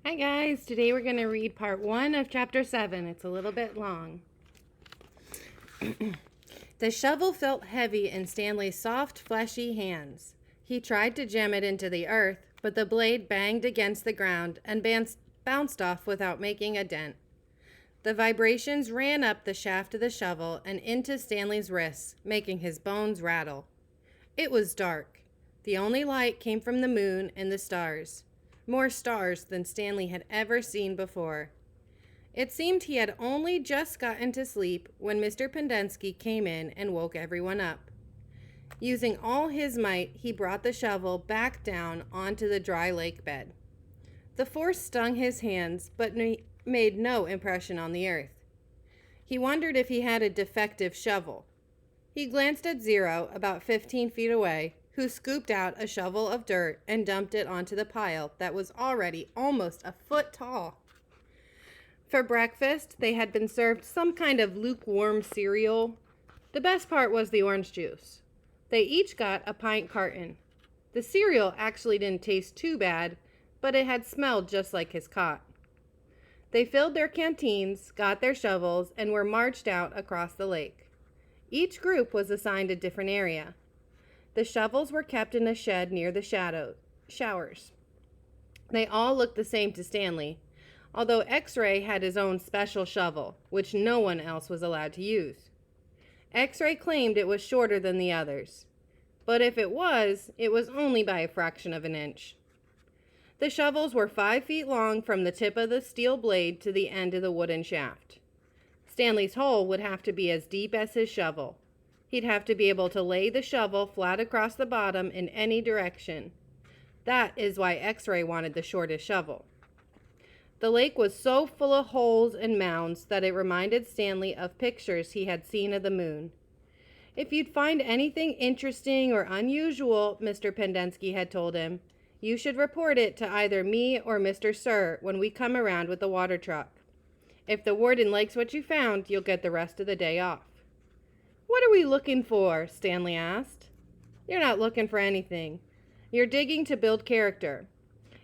Hi guys, today we're going to read part 1 of chapter 7. It's a little bit long. The shovel felt heavy in Stanley's soft, fleshy hands. He tried to jam it into the earth, but the blade banged against the ground and bounced off without making a dent. The vibrations ran up the shaft of the shovel and into Stanley's wrists, making his bones rattle. It was dark. The only light came from the moon and the stars. More stars than Stanley had ever seen before. It seemed he had only just gotten to sleep when Mr. Pendensky came in and woke everyone up. Using all his might, he brought the shovel back down onto the dry lake bed. The force stung his hands, but made no impression on the earth. He wondered if he had a defective shovel. He glanced at Zero, about 15 feet away, who scooped out a shovel of dirt and dumped it onto the pile that was already almost a foot tall. For breakfast, they had been served some kind of lukewarm cereal. The best part was the orange juice. They each got a pint carton. The cereal actually didn't taste too bad, but it had smelled just like his cot. They filled their canteens, got their shovels, and were marched out across the lake. Each group was assigned a different area. The shovels were kept in a shed near the showers. They all looked the same to Stanley, although X-Ray had his own special shovel, which no one else was allowed to use. X-Ray claimed it was shorter than the others, but if it was only by a fraction of an inch. The shovels were 5 feet long from the tip of the steel blade to the end of the wooden shaft. Stanley's hole would have to be as deep as his shovel. He'd have to be able to lay the shovel flat across the bottom in any direction. That is why X-Ray wanted the shortest shovel. The lake was so full of holes and mounds that it reminded Stanley of pictures he had seen of the moon. If you'd find anything interesting or unusual, Mr. Pendensky had told him, you should report it to either me or Mr. Sir when we come around with the water truck. If the warden likes what you found, you'll get the rest of the day off. What are we looking for? Stanley asked. You're not looking for anything. You're digging to build character.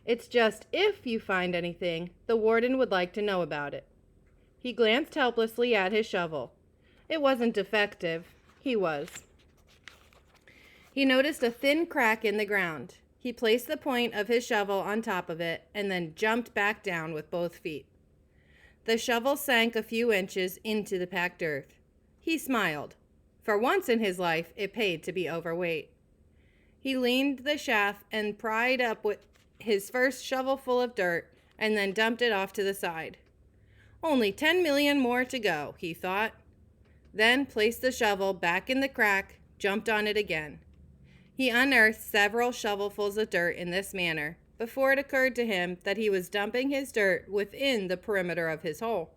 It's just if you find anything, the warden would like to know about it. He glanced helplessly at his shovel. It wasn't defective. He was. He noticed a thin crack in the ground. He placed the point of his shovel on top of it and then jumped back down with both feet. The shovel sank a few inches into the packed earth. He smiled. For once in his life, it paid to be overweight. He leaned the shaft and pried up with his first shovelful of dirt and then dumped it off to the side. Only 10 million more to go, he thought. Then placed the shovel back in the crack, jumped on it again. He unearthed several shovelfuls of dirt in this manner before it occurred to him that he was dumping his dirt within the perimeter of his hole.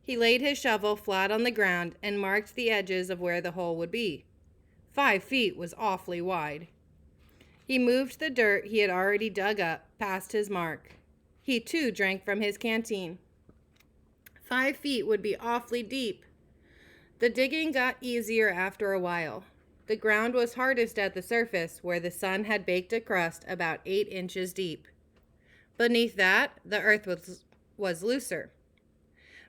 He laid his shovel flat on the ground and marked the edges of where the hole would be. 5 feet was awfully wide. He moved the dirt he had already dug up past his mark. He too drank from his canteen. 5 feet would be awfully deep. The digging got easier after a while. The ground was hardest at the surface, where the sun had baked a crust about 8 inches deep. Beneath that, the earth was looser.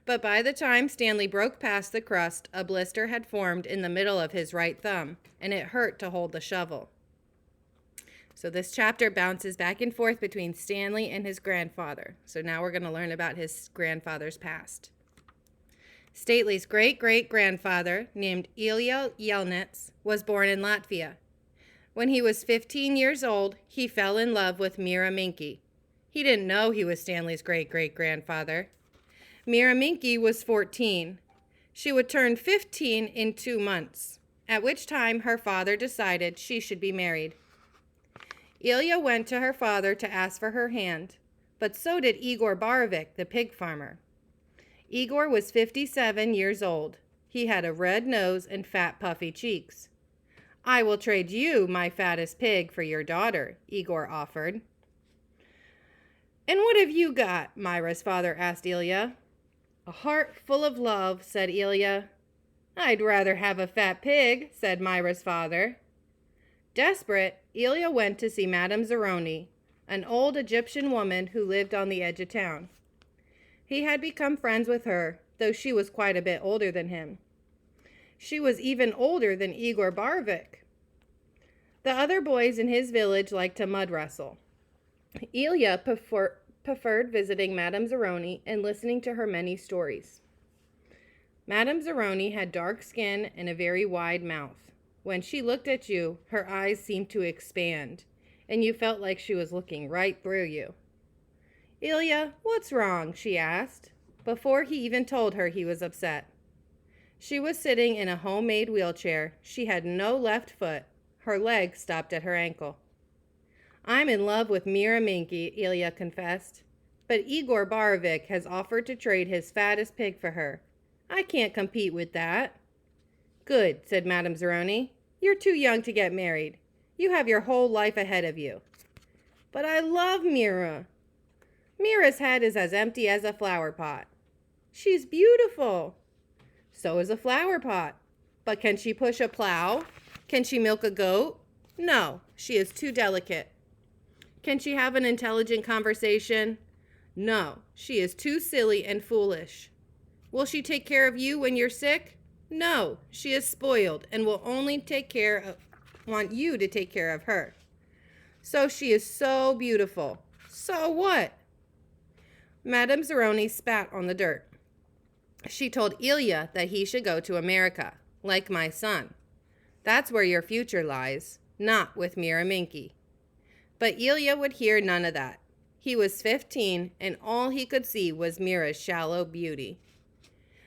But by the time Stanley broke past the crust, a blister had formed in the middle of his right thumb, and it hurt to hold the shovel. So this chapter bounces back and forth between Stanley and his grandfather. So now we're going to learn about his grandfather's past. Stanley's great-great-grandfather, named Ilya Yelnats, was born in Latvia. When he was 15 years old, he fell in love with Mira Minky. He didn't know he was Stanley's great-great-grandfather. Mira Minky was 14. She would turn 15 in 2 months, at which time her father decided she should be married. Ilya went to her father to ask for her hand, but so did Igor Barovik, the pig farmer. Igor was 57 years old. He had a red nose and fat, puffy cheeks. I will trade you, my fattest pig, for your daughter, Igor offered. And what have you got? Myra's father asked Ilya. A heart full of love, said Ilya. I'd rather have a fat pig, said Myra's father. Desperate, Ilya went to see Madame Zeroni, an old Egyptian woman who lived on the edge of town. He had become friends with her, though she was quite a bit older than him. She was even older than Igor Barovich. The other boys in his village liked to mud wrestle. Ilya preferred visiting Madame Zeroni and listening to her many stories. Madame Zeroni had dark skin and a very wide mouth. When she looked at you, her eyes seemed to expand, and you felt like she was looking right through you. "Ilya, what's wrong?" she asked, before he even told her he was upset. She was sitting in a homemade wheelchair. She had no left foot. Her leg stopped at her ankle. "I'm in love with Mira Minky," Ilya confessed. "But Igor Barovich has offered to trade his fattest pig for her. I can't compete with that." "Good," said Madame Zeroni. "You're too young to get married. You have your whole life ahead of you." "But I love Mira." "Mira's head is as empty as a flower pot." "She's beautiful." "So is a flower pot. But can she push a plow? Can she milk a goat? No, she is too delicate. Can she have an intelligent conversation? No, she is too silly and foolish. Will she take care of you when you're sick? No, she is spoiled and will only want you to take care of her. So she is so beautiful. So what?" Madame Zeroni spat on the dirt. She told Ilya that he should go to America, like my son. That's where your future lies, not with Mira Minky. But Ilya would hear none of that. He was 15, and all he could see was Mira's shallow beauty.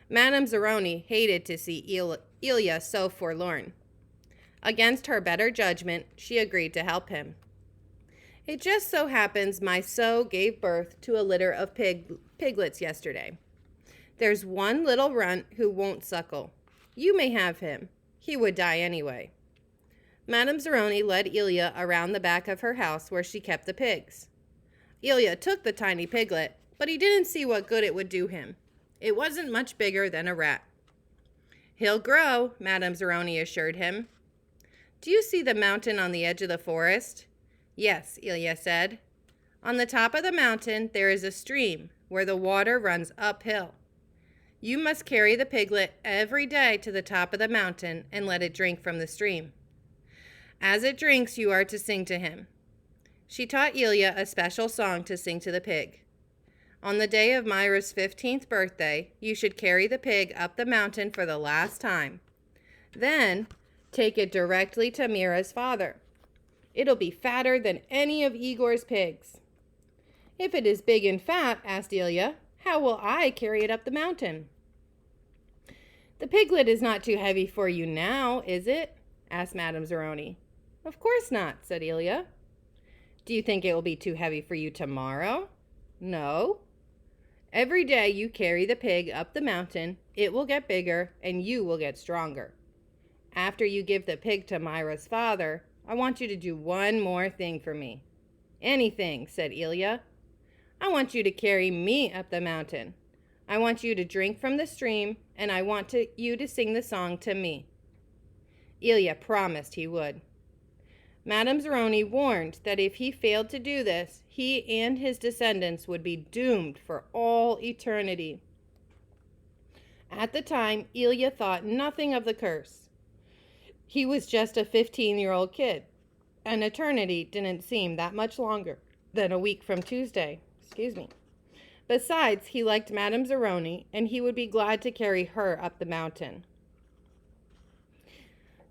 Madame Zeroni hated to see Ilya so forlorn. Against her better judgment, she agreed to help him. "It just so happens my sow gave birth to a litter of piglets yesterday. There's one little runt who won't suckle. You may have him. He would die anyway." Madame Zeroni led Ilya around the back of her house where she kept the pigs. Ilya took the tiny piglet, but he didn't see what good it would do him. It wasn't much bigger than a rat. "He'll grow," Madame Zeroni assured him. "Do you see the mountain on the edge of the forest?" "Yes," Ilya said. "On the top of the mountain there is a stream where the water runs uphill. You must carry the piglet every day to the top of the mountain and let it drink from the stream. As it drinks, you are to sing to him." She taught Ilya a special song to sing to the pig. "On the day of Myra's 15th birthday, you should carry the pig up the mountain for the last time. Then take it directly to Mira's father. It'll be fatter than any of Igor's pigs." "If it is big and fat," asked Ilya, "how will I carry it up the mountain?" "The piglet is not too heavy for you now, is it?" asked Madame Zeroni. "Of course not," said Ilya. "Do you think it will be too heavy for you tomorrow?" "No." "Every day you carry the pig up the mountain, it will get bigger and you will get stronger. After you give the pig to Myra's father, I want you to do one more thing for me." "Anything," said Ilya. "I want you to carry me up the mountain. I want you to drink from the stream, and I want you to sing the song to me." Ilya promised he would. Madame Zeroni warned that if he failed to do this, he and his descendants would be doomed for all eternity. At the time, Ilya thought nothing of the curse. He was just a 15-year-old kid. An eternity didn't seem that much longer than a week from Tuesday. Besides, he liked Madame Zeroni, and he would be glad to carry her up the mountain.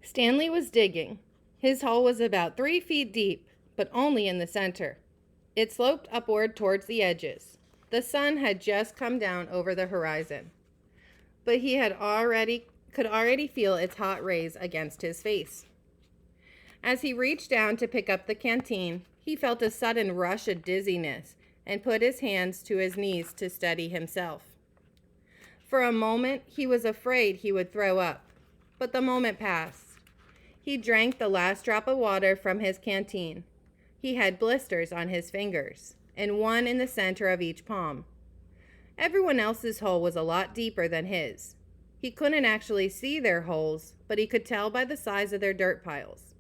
Stanley was digging. His hole was about 3 feet deep, but only in the center. It sloped upward towards the edges. The sun had just come down over the horizon, but he could already feel its hot rays against his face. As he reached down to pick up the canteen, he felt a sudden rush of dizziness and put his hands to his knees to steady himself. For a moment, he was afraid he would throw up, but the moment passed. He drank the last drop of water from his canteen. He had blisters on his fingers, and one in the center of each palm. Everyone else's hole was a lot deeper than his. He couldn't actually see their holes, but he could tell by the size of their dirt piles.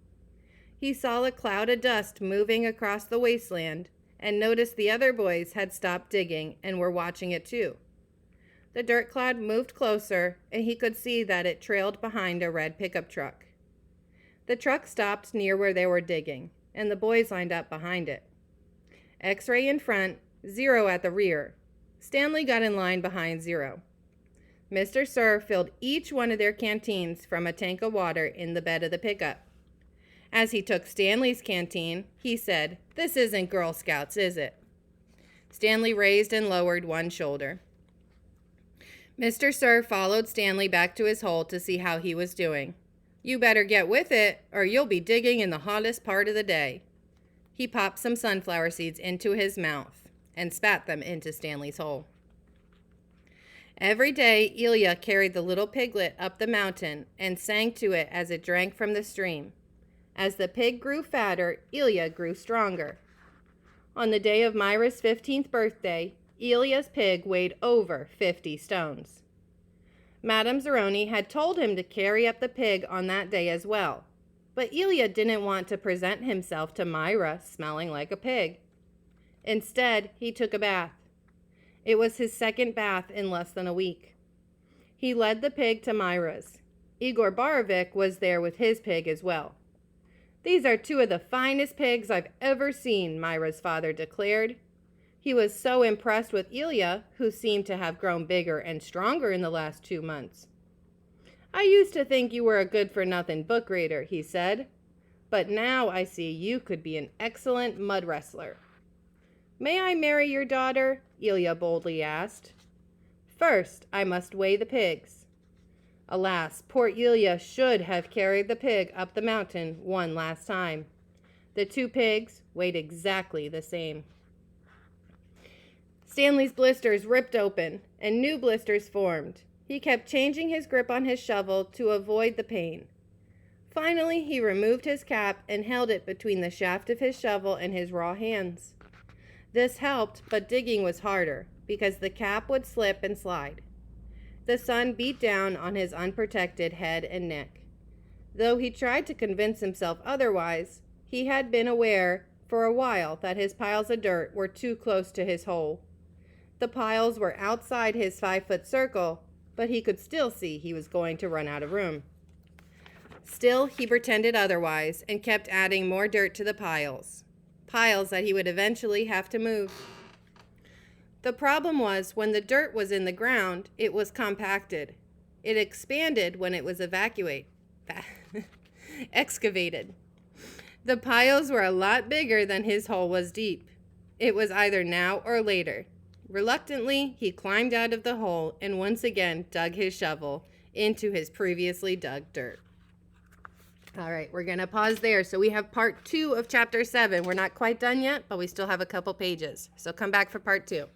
He saw a cloud of dust moving across the wasteland, and noticed the other boys had stopped digging and were watching it too. The dirt clod moved closer, and he could see that it trailed behind a red pickup truck. The truck stopped near where they were digging, and the boys lined up behind it. X-Ray in front, Zero at the rear. Stanley got in line behind Zero. Mr. Sir filled each one of their canteens from a tank of water in the bed of the pickup. As he took Stanley's canteen, he said, "This isn't Girl Scouts, is it?" Stanley raised and lowered one shoulder. Mr. Sir followed Stanley back to his hole to see how he was doing. "You better get with it, or you'll be digging in the hottest part of the day." He popped some sunflower seeds into his mouth and spat them into Stanley's hole. Every day, Ilya carried the little piglet up the mountain and sang to it as it drank from the stream. As the pig grew fatter, Ilya grew stronger. On the day of Myra's 15th birthday, Ilya's pig weighed over 50 stones. Madame Zeroni had told him to carry up the pig on that day as well, but Ilya didn't want to present himself to Myra smelling like a pig. Instead, he took a bath. It was his second bath in less than a week. He led the pig to Myra's. Igor Borovic was there with his pig as well. "These are two of the finest pigs I've ever seen," Myra's father declared. He was so impressed with Ilya, who seemed to have grown bigger and stronger in the last 2 months. "I used to think you were a good-for-nothing book reader," he said, "but now I see you could be an excellent mud wrestler." "May I marry your daughter?" Ilya boldly asked. "First, I must weigh the pigs." Alas, poor Ilya should have carried the pig up the mountain one last time. The two pigs weighed exactly the same. Stanley's blisters ripped open, and new blisters formed. He kept changing his grip on his shovel to avoid the pain. Finally, he removed his cap and held it between the shaft of his shovel and his raw hands. This helped, but digging was harder, because the cap would slip and slide. The sun beat down on his unprotected head and neck. Though he tried to convince himself otherwise, he had been aware for a while that his piles of dirt were too close to his hole. The piles were outside his 5-foot circle, but he could still see he was going to run out of room. Still, he pretended otherwise and kept adding more dirt to the piles that he would eventually have to move. The problem was, when the dirt was in the ground, it was compacted. It expanded when it was excavated. The piles were a lot bigger than his hole was deep. It was either now or later. Reluctantly, he climbed out of the hole and once again dug his shovel into his previously dug dirt. All right, we're going to pause there. So we have part 2 of chapter 7. We're not quite done yet, but we still have a couple pages. So come back for part 2.